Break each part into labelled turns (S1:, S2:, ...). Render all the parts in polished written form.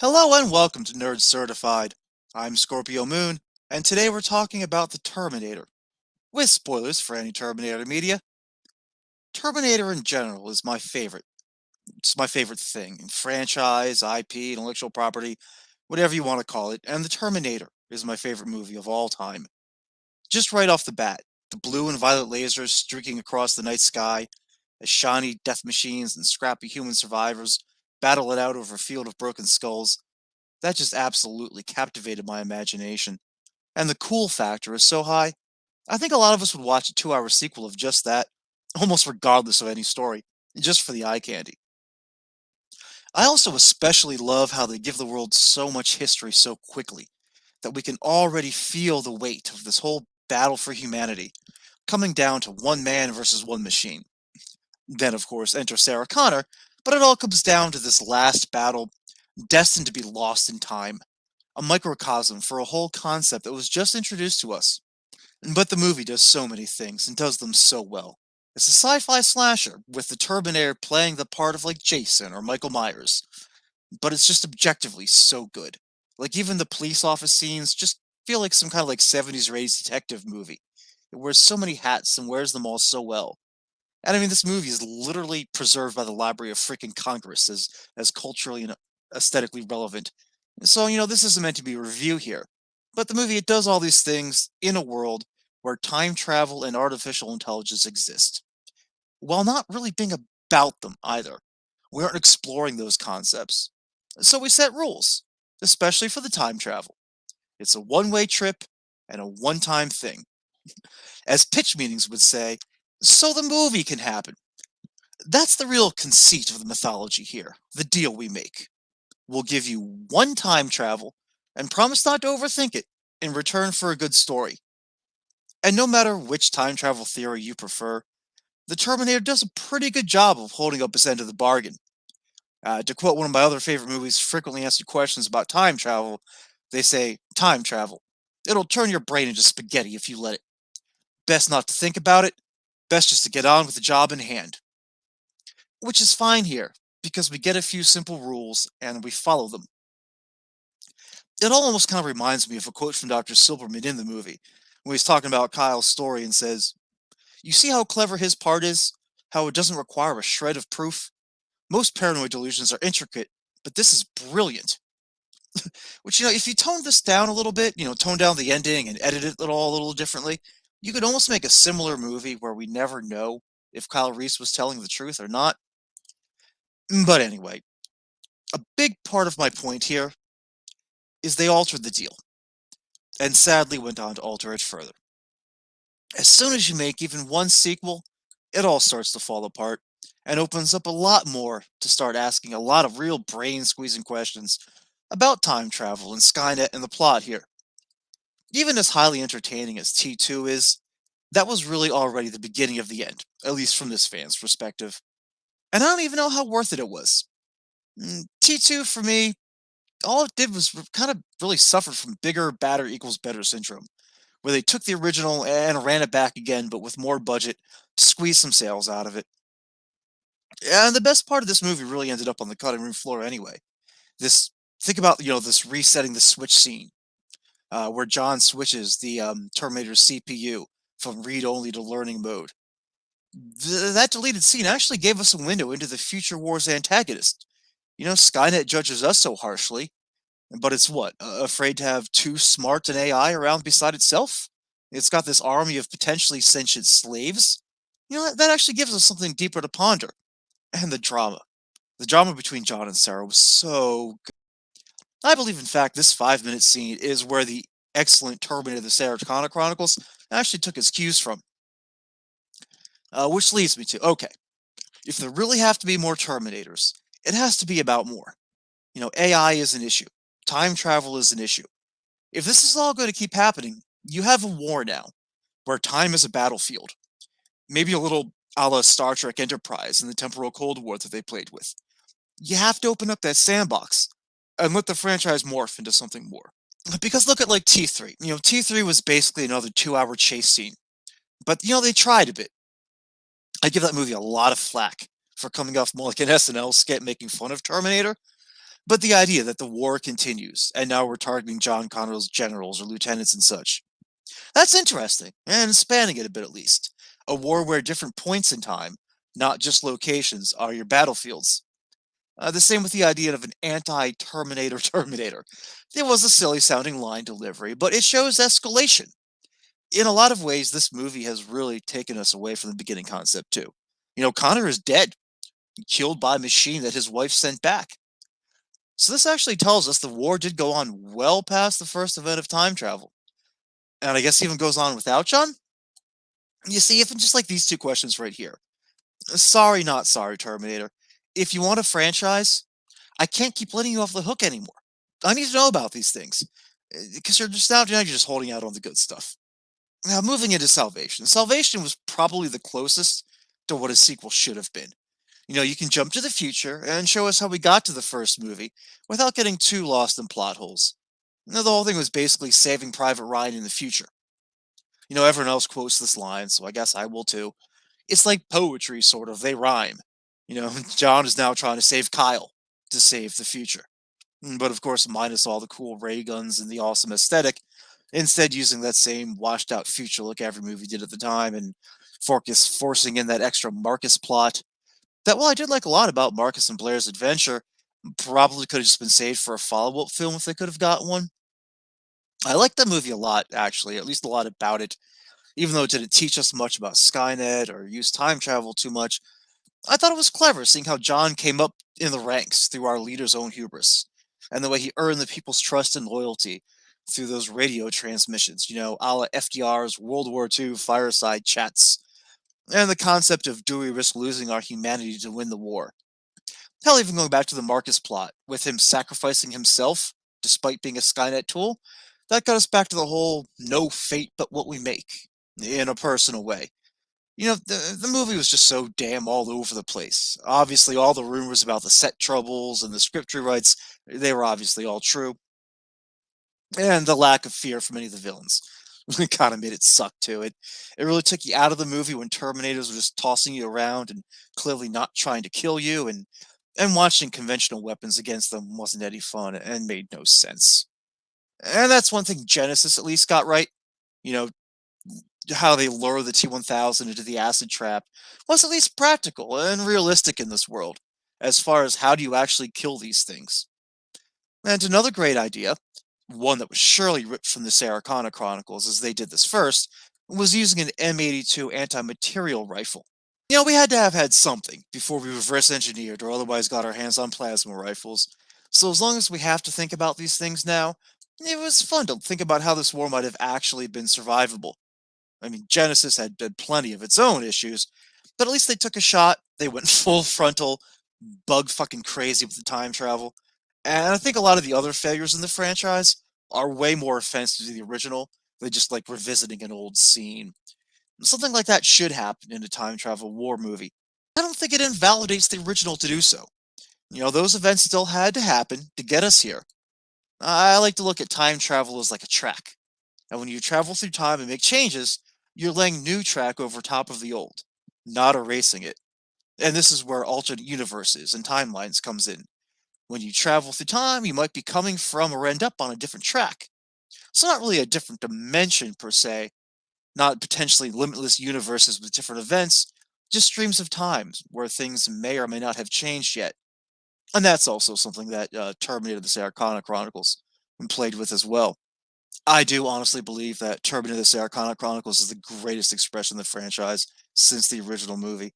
S1: Hello and welcome to Nerd Certified. I'm Scorpio Moon, and today we're talking about the Terminator. With spoilers for any Terminator media, Terminator in general is my favorite. It's my favorite thing. Franchise, IP, intellectual property, whatever you want to call it, and the Terminator is my favorite movie of all time. Just right off the bat, the blue and violet lasers streaking across the night sky as shiny death machines and scrappy human survivors battle it out over a field of broken skulls. That just absolutely captivated my imagination. And the cool factor is so high, I think a lot of us would watch a 2 hour sequel of just that, almost regardless of any story, just for the eye candy. I also especially love how they give the world so much history so quickly that we can already feel the weight of this whole battle for humanity coming down to one man versus one machine. Then, of course, enter Sarah Connor, but it all comes down to this last battle, destined to be lost in time, a microcosm for a whole concept that was just introduced to us. But the movie does so many things and does them so well. It's a sci-fi slasher with the Terminator playing the part of like Jason or Michael Myers, but it's just objectively so good. Like even the police office scenes just feel like some kind of like 70s or 80s detective movie. It wears so many hats and wears them all so well. And I mean, this movie is literally preserved by the Library of freaking Congress as culturally and aesthetically relevant. So, this isn't meant to be a review here. But the movie, it does all these things in a world where time travel and artificial intelligence exist, while not really being about them either. We aren't exploring those concepts. So we set rules, especially for the time travel. It's a one-way trip and a one-time thing. As pitch meetings would say, so the movie can happen. That's the real conceit of the mythology here, the deal we make. We'll give you one time travel and promise not to overthink it in return for a good story. And no matter which time travel theory you prefer, the Terminator does a pretty good job of holding up his end of the bargain. To quote one of my other favorite movies, frequently asked you questions about time travel, they say, time travel. It'll turn your brain into spaghetti if you let it. Best not to think about it, best just to get on with the job in hand. Which is fine here, because we get a few simple rules and we follow them. It all almost kind of reminds me of a quote from Dr. Silberman in the movie, when he's talking about Kyle's story and says, "You see how clever his part is? How it doesn't require a shred of proof? Most paranoid delusions are intricate, but this is brilliant." Which, if you tone this down a little bit, tone down the ending and edit it all a little differently, you could almost make a similar movie where we never know if Kyle Reese was telling the truth or not. But anyway, a big part of my point here is they altered the deal, and sadly went on to alter it further. As soon as you make even one sequel, it all starts to fall apart, and opens up a lot more to start asking a lot of real brain-squeezing questions about time travel and Skynet and the plot here. Even as highly entertaining as T2 is, that was really already the beginning of the end, at least from this fan's perspective. And I don't even know how worth it was. T2, for me, all it did was kind of really suffered from bigger, badder equals better syndrome, where they took the original and ran it back again, but with more budget to squeeze some sales out of it. And the best part of this movie really ended up on the cutting room floor anyway. This Think about this resetting the switch scene, where John switches the Terminator's CPU from read only to learning mode. That deleted scene actually gave us a window into the future war's antagonist. Skynet judges us so harshly, but it's what? Afraid to have too smart an AI around beside itself? It's got this army of potentially sentient slaves? That actually gives us something deeper to ponder. And the drama. The drama between John and Sarah was so good. I believe, in fact, this 5-minute scene is where the excellent Terminator the Sarah Connor Chronicles actually took its cues from. Which leads me to, okay, if there really have to be more Terminators, it has to be about more. AI is an issue. Time travel is an issue. If this is all going to keep happening, you have a war now, where time is a battlefield. Maybe a little a la Star Trek Enterprise in the temporal Cold War that they played with. You have to open up that sandbox and let the franchise morph into something more. Because look at like T3. T3 was basically another 2 hour chase scene. But they tried a bit. I give that movie a lot of flack for coming off more like an SNL skit making fun of Terminator. But the idea that the war continues, and now we're targeting John Connor's generals or lieutenants and such, that's interesting, and spanning it a bit at least. A war where different points in time, not just locations, are your battlefields. The same with the idea of an anti-Terminator Terminator. It was a silly sounding line delivery, but it shows escalation. In a lot of ways, this movie has really taken us away from the beginning concept, too. Connor is dead, killed by a machine that his wife sent back. So this actually tells us the war did go on well past the first event of time travel. And I guess even goes on without John? You see, even just like these two questions right here. Sorry, not sorry, Terminator. If you want a franchise, I can't keep letting you off the hook anymore. I need to know about these things. Because you're just holding out on the good stuff. Now, moving into Salvation. Salvation was probably the closest to what a sequel should have been. You can jump to the future and show us how we got to the first movie without getting too lost in plot holes. The whole thing was basically saving Private Ryan in the future. Everyone else quotes this line, so I guess I will too. It's like poetry, sort of. They rhyme. John is now trying to save Kyle to save the future. But of course, minus all the cool ray guns and the awesome aesthetic, instead using that same washed out future look every movie did at the time and forcing in that extra Marcus plot. That, well, I did like a lot about Marcus and Blair's adventure. Probably could have just been saved for a follow up film if they could have got one. I liked that movie a lot, actually, at least a lot about it. Even though it didn't teach us much about Skynet or use time travel too much, I thought it was clever seeing how John came up in the ranks through our leader's own hubris, and the way he earned the people's trust and loyalty through those radio transmissions, a la FDR's World War II fireside chats, and the concept of do we risk losing our humanity to win the war? Hell, even going back to the Marcus plot, with him sacrificing himself despite being a Skynet tool, that got us back to the whole no fate but what we make, in a personal way. The movie was just so damn all over the place. Obviously, all the rumors about the set troubles and the script rewrites, they were obviously all true. And the lack of fear from any of the villains really kind of made it suck too. It really took you out of the movie when Terminators were just tossing you around and clearly not trying to kill you, and watching conventional weapons against them wasn't any fun and made no sense. And that's one thing Genesis at least got right. You know, how they lure the T-1000 into the acid trap was at least practical and realistic in this world, as far as how do you actually kill these things. And another great idea, one that was surely ripped from the Sarah Connor Chronicles as they did this first, was using an M82 anti-material rifle. We had to have had something before we reverse engineered or otherwise got our hands on plasma rifles. So as long as we have to think about these things now, it was fun to think about how this war might have actually been survivable. I mean, Genesis had plenty of its own issues, but at least they took a shot. They went full frontal, bug fucking crazy with the time travel. And I think a lot of the other failures in the franchise are way more offensive to the original than just like revisiting an old scene. Something like that should happen in a time travel war movie. I don't think it invalidates the original to do so. Those events still had to happen to get us here. I like to look at time travel as like a track. And when you travel through time and make changes, you're laying new track over top of the old, not erasing it. And this is where alternate universes and timelines comes in. When you travel through time, you might be coming from or end up on a different track. So not really a different dimension per se, not potentially limitless universes with different events, just streams of times where things may or may not have changed yet. And that's also something that Terminator the Sarah Connor Chronicles played with as well. I do honestly believe that Terminator the Sarah Connor Chronicles is the greatest expression of the franchise since the original movie.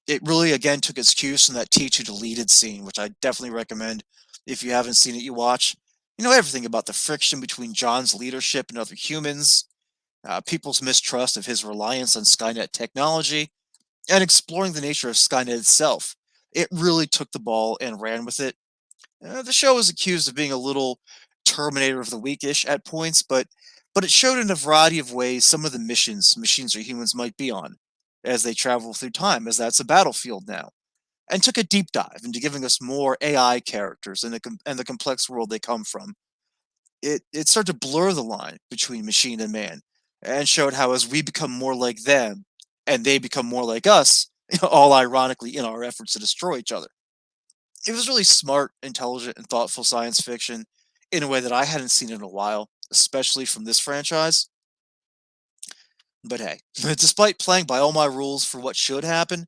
S1: It really, again, took its cues from that T2 deleted scene, which I definitely recommend. If you haven't seen it, you watch. Everything about the friction between John's leadership and other humans, people's mistrust of his reliance on Skynet technology, and exploring the nature of Skynet itself. It really took the ball and ran with it. The show was accused of being a little Terminator of the Weekish at points, but it showed in a variety of ways some of the missions machines or humans might be on as they travel through time, as that's a battlefield now, and took a deep dive into giving us more AI characters and the complex world they come from. It started to blur the line between machine and man, and showed how as we become more like them and they become more like us, all ironically in our efforts to destroy each other. It was really smart, intelligent, and thoughtful science fiction in a way that I hadn't seen in a while, especially from this franchise. But hey, despite playing by all my rules for what should happen,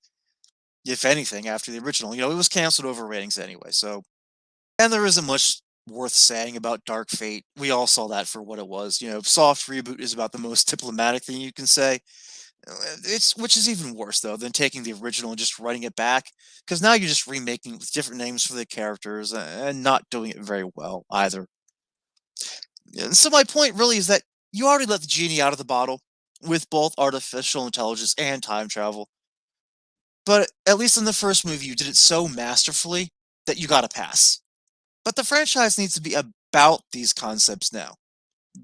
S1: if anything, after the original, it was canceled over ratings anyway, so. And there isn't much worth saying about Dark Fate. We all saw that for what it was. Soft reboot is about the most diplomatic thing you can say. It's which is even worse though than taking the original and just writing it back, because now you're just remaking it with different names for the characters and not doing it very well either. And so my point really is that you already let the genie out of the bottle with both artificial intelligence and time travel. But at least in the first movie, you did it so masterfully that you got a pass. But the franchise needs to be about these concepts now.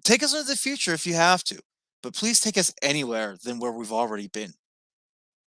S1: Take us into the future if you have to, but please take us anywhere than where we've already been.